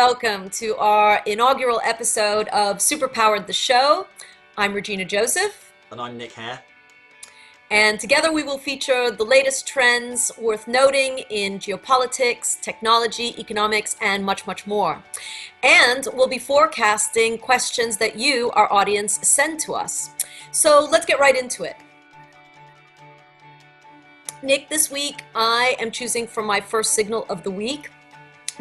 welcome to our inaugural episode of Superpowered the Show. I'm Regina Joseph. And I'm Nick Hare. And together we will feature the latest trends worth noting in geopolitics, technology, economics, and much, much more. And we'll be forecasting questions that you, our audience, send to us. So let's get right into it. Nick, this week I am choosing for my first signal of the week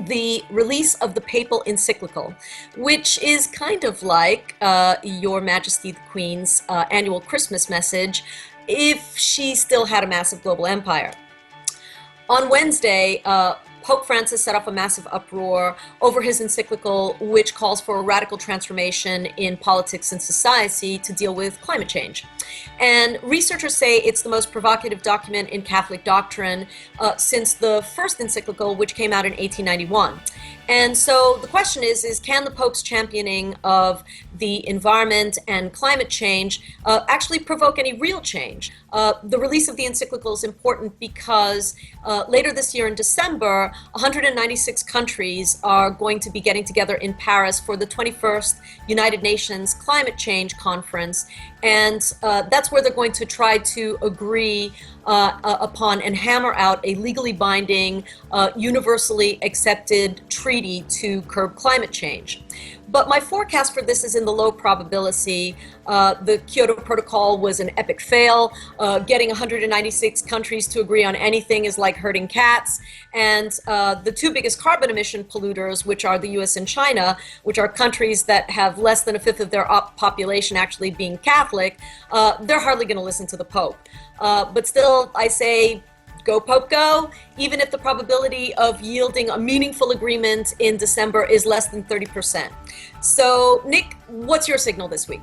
the release of the papal encyclical, which is kind of like Your Majesty the Queen's annual Christmas message if she still had a massive global empire. On Wednesday, Pope Francis set off a massive uproar over his encyclical, which calls for a radical transformation in politics and society to deal with climate change. And researchers say it's the most provocative document in Catholic doctrine since the first encyclical, which came out in 1891. And so the question is can the Pope's championing of the environment and climate change actually provoke any real change? The release of the encyclical is important because later this year in December, 196 countries are going to be getting together in Paris for the 21st United Nations Climate Change Conference. And that's where they're going to try to agree upon and hammer out a legally binding, universally accepted treaty to curb climate change. But my forecast for this is in the low probability. The Kyoto Protocol was an epic fail. Getting 196 countries to agree on anything is like herding cats. And the two biggest carbon emission polluters, which are the US and China, which are countries that have less than a fifth of their population actually being Catholic, they're hardly going to listen to the Pope. But still, I say, go Pope go, even if the probability of yielding a meaningful agreement in December is less than 30%. So, Nick, what's your signal this week?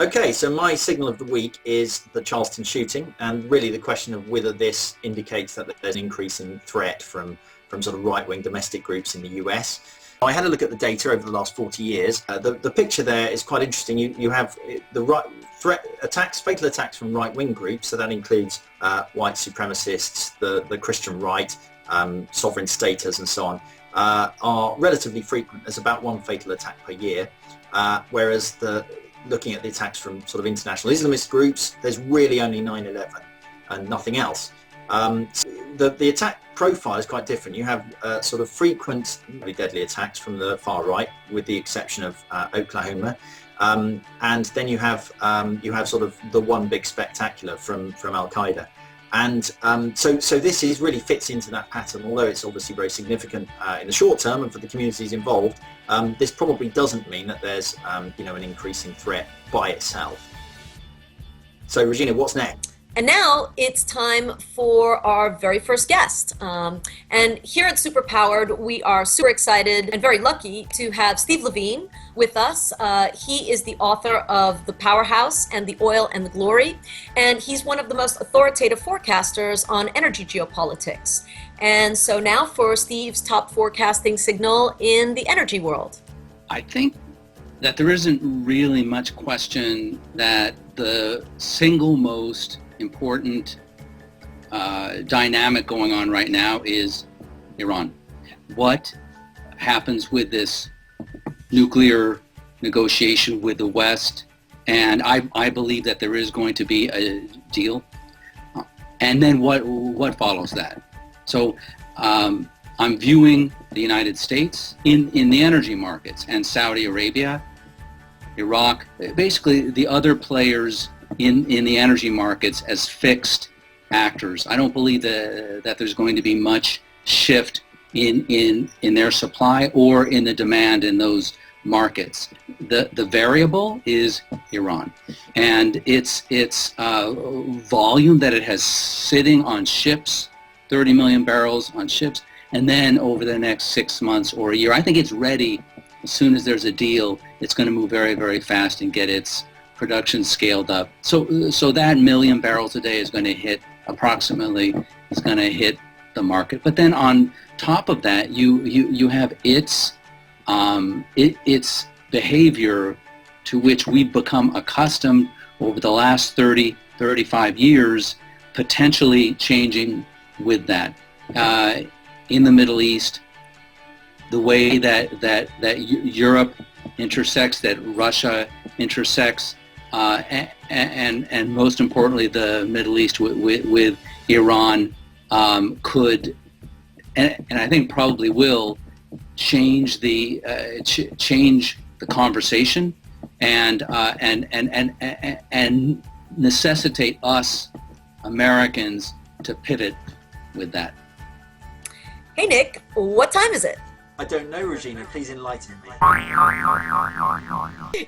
Okay, so my signal of the week is the Charleston shooting, and really the question of whether this indicates that there's an increasing threat from sort of right-wing domestic groups in the US. I had a look at the data over the last 40 years. The picture there is quite interesting. You have the fatal attacks from right-wing groups, so that includes white supremacists, the Christian right, sovereign staters and so on, are relatively frequent. There's about one fatal attack per year, whereas looking at the attacks from sort of international Islamist groups, there's really only 9/11 and nothing else. The attack profile is quite different. You have sort of frequent, really deadly attacks from the far right, with the exception of Oklahoma, and then you have sort of the one big spectacular from Al Qaeda, and so this really fits into that pattern. Although it's obviously very significant in the short term and for the communities involved, this probably doesn't mean that there's an increasing threat by itself. So Regina, what's next? And now it's time for our very first guest. And here at Superpowered, we are super excited and very lucky to have Steve Levine with us. He is the author of The Powerhouse and The Oil and the Glory. And he's one of the most authoritative forecasters on energy geopolitics. And so now for Steve's top forecasting signal in the energy world. I think that there isn't really much question that the single most important dynamic going on right now is Iran. What happens with this nuclear negotiation with the West? And I believe that there is going to be a deal. And then what follows that? So I'm viewing the United States in the energy markets and Saudi Arabia, Iraq, basically the other players in the energy markets as fixed actors. I don't believe that there's going to be much shift in their supply or in the demand in those markets. The variable is Iran, and its volume that it has sitting on ships, 30 million barrels on ships, and then over the next 6 months or a year, I think it's ready. As soon as there's a deal, it's going to move very, very fast and get its production scaled up. So that million barrels a day is going to hit the market. But then on top of that, you have its behavior to which we've become accustomed over the last 30, 35 years, potentially changing with that. In the Middle East, the way that Europe intersects, that Russia intersects, and most importantly, the Middle East with Iran could, and I think probably will, change the conversation and necessitate us Americans to pivot with that. Hey Nick, what time is it? I don't know, Regina. Please enlighten me.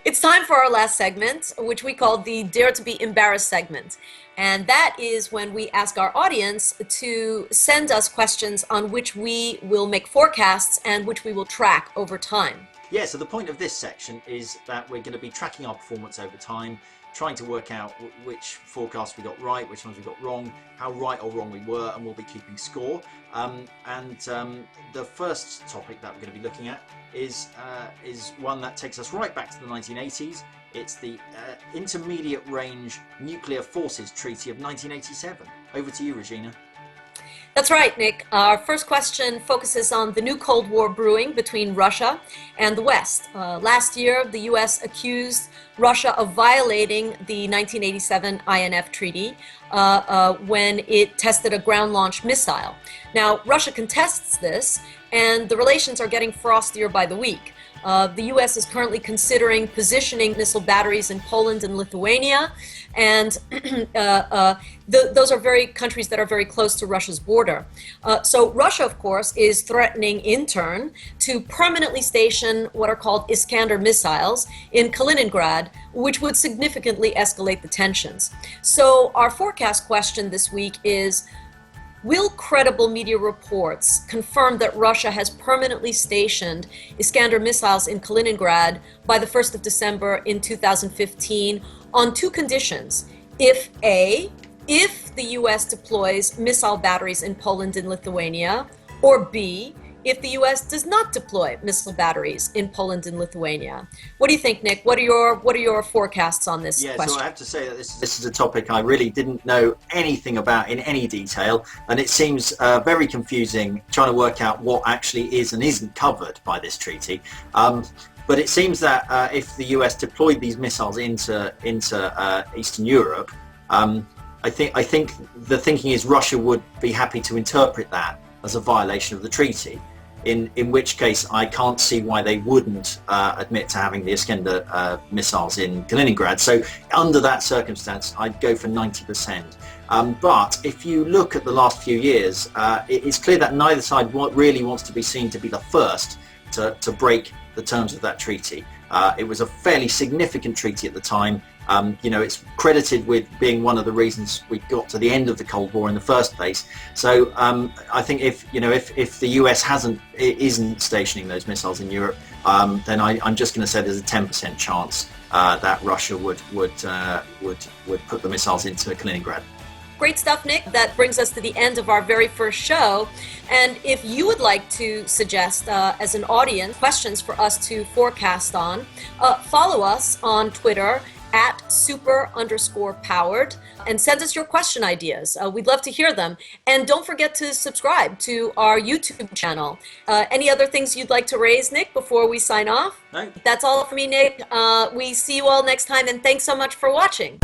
It's time for our last segment, which we call the Dare to be Embarrassed segment. And that is when we ask our audience to send us questions on which we will make forecasts and which we will track over time. Yeah, so the point of this section is that we're going to be tracking our performance over time, trying to work out which forecasts we got right, which ones we got wrong, how right or wrong we were, and we'll be keeping score. The first topic that we're going to be looking at is one that takes us right back to the 1980s. It's the Intermediate Range Nuclear Forces Treaty of 1987. Over to you, Regina. That's right, Nick. Our first question focuses on the new Cold War brewing between Russia and the West. Last year, the U.S. accused Russia of violating the 1987 INF Treaty when it tested a ground-launched missile. Now, Russia contests this, and the relations are getting frostier by the week. The U.S. is currently considering positioning missile batteries in Poland and Lithuania, and those are countries that are very close to Russia's border. So Russia, of course, is threatening in turn to permanently station what are called Iskander missiles in Kaliningrad, which would significantly escalate the tensions. So our forecast question this week is, will credible media reports confirm that Russia has permanently stationed Iskander missiles in Kaliningrad by the 1st of December in 2015 on two conditions? If A, if the U.S. deploys missile batteries in Poland and Lithuania, or B, if the U.S. does not deploy missile batteries in Poland and Lithuania. What do you think, Nick? What are your forecasts on this question? So I have to say that this is a topic I really didn't know anything about in any detail, and it seems very confusing trying to work out what actually is and isn't covered by this treaty. But it seems that if the US deployed these missiles into Eastern Europe, I think the thinking is Russia would be happy to interpret that as a violation of the treaty. In which case, I can't see why they wouldn't admit to having the Iskander missiles in Kaliningrad. So under that circumstance, I'd go for 90%. But if you look at the last few years, it's clear that neither side really wants to be seen to be the first to break the terms of that treaty. It was a fairly significant treaty at the time. It's credited with being one of the reasons we got to the end of the Cold War in the first place. So I think if the US isn't stationing those missiles in Europe, then I'm just going to say there's a 10% chance that Russia would put the missiles into Kaliningrad. Great stuff, Nick. That brings us to the end of our very first show. And if you would like to suggest, as an audience, questions for us to forecast on, follow us on Twitter at super_powered and send us your question ideas. We'd love to hear them. And don't forget to subscribe to our YouTube channel. Any other things you'd like to raise, Nick, before we sign off? No. That's all for me, Nick. We see you all next time, and thanks so much for watching.